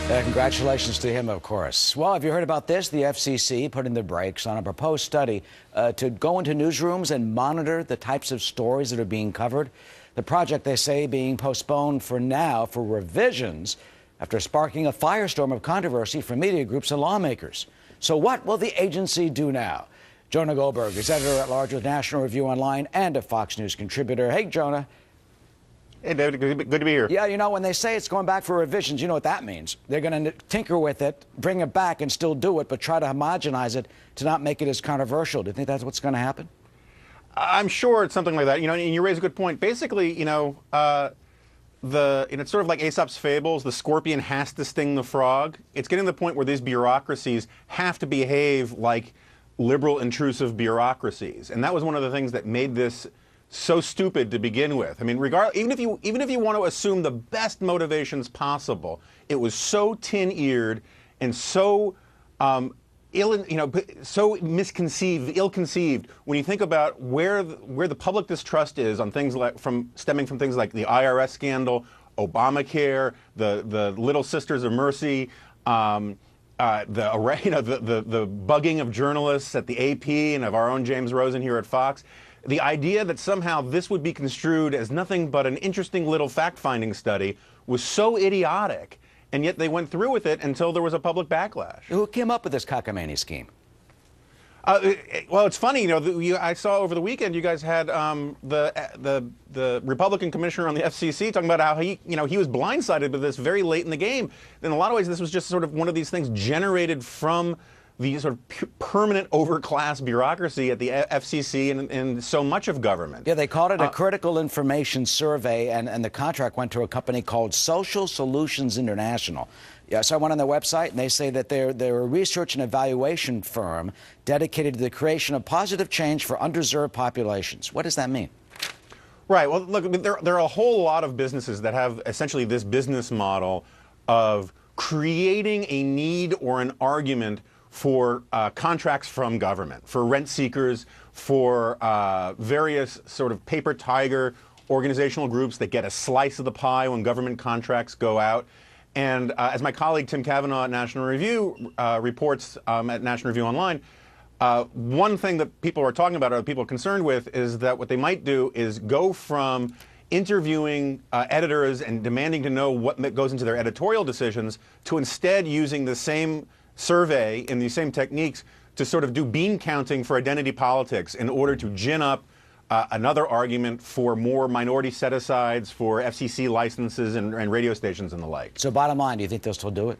Congratulations to him, of course. Well, have you heard about this? The FCC putting the brakes on a proposed study to go into newsrooms and monitor the types of stories that are being covered. The project, they say, being postponed for now for revisions after sparking a firestorm of controversy from media groups and lawmakers. So what will the agency do now? Jonah Goldberg is editor-at-large with National Review Online and a Fox News contributor. Hey, Jonah. Hey, David, good to be here. Yeah, you know, when they say it's going back for revisions, you know what that means. They're going to tinker with it, bring it back and still do it, but try to homogenize it to not make it as controversial. Do you think that's what's going to happen? I'm sure it's something like that. You know, and you raise a good point. Basically, you know, it's sort of like Aesop's fables. The scorpion has to sting the frog. It's getting to the point where these bureaucracies have to behave like liberal, intrusive bureaucracies. And that was one of the things that made this so stupid to begin with. I mean, even if you want to assume the best motivations possible, it was so tin-eared and so so ill-conceived when you think about where the public distrust is on things like stemming from things like the IRS scandal, Obamacare, the Little Sisters of Mercy, the bugging of journalists at the AP and of our own James Rosen here at Fox. The idea that somehow this would be construed as nothing but an interesting little fact-finding study was so idiotic, and yet they went through with it until there was a public backlash. Who came up with this cockamamie scheme? Well, it's funny, you know, I saw over the weekend you guys had the Republican commissioner on the FCC talking about how he was blindsided with this very late in the game. In a lot of ways, this was just sort of one of these things generated from the sort of permanent overclass bureaucracy at the FCC and so much of government. Yeah, they called it a critical information survey, and the contract went to a company called Social Solutions International. Yeah, so I went on their website, and they say that they're a research and evaluation firm dedicated to the creation of positive change for underserved populations. What does that mean? Right. Well, look, there are a whole lot of businesses that have essentially this business model of creating a need or an argument for contracts from government, for rent seekers, for various sort of paper tiger organizational groups that get a slice of the pie when government contracts go out. And as my colleague Tim Cavanaugh at National Review reports at National Review Online, one thing that people are talking about, or people are concerned with, is that what they might do is go from interviewing editors and demanding to know what goes into their editorial decisions to instead using the same survey and these same techniques to sort of do bean counting for identity politics in order to gin up another argument for more minority set-asides for FCC licenses and radio stations and the like. So bottom line, do you think they'll still do it?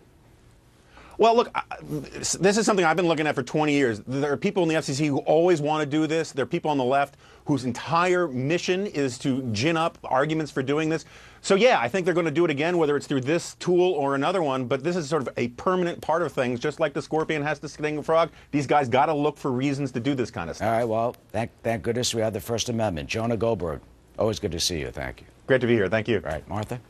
Well, look, this is something I've been looking at for 20 years. There are people in the FCC who always want to do this. There are people on the left whose entire mission is to gin up arguments for doing this. So, yeah, I think they're going to do it again, whether it's through this tool or another one. But this is sort of a permanent part of things, just like the scorpion has to sting the frog. These guys got to look for reasons to do this kind of stuff. All right, well, thank goodness we have the First Amendment. Jonah Goldberg, always good to see you. Thank you. Great to be here. Thank you. All right, Martha?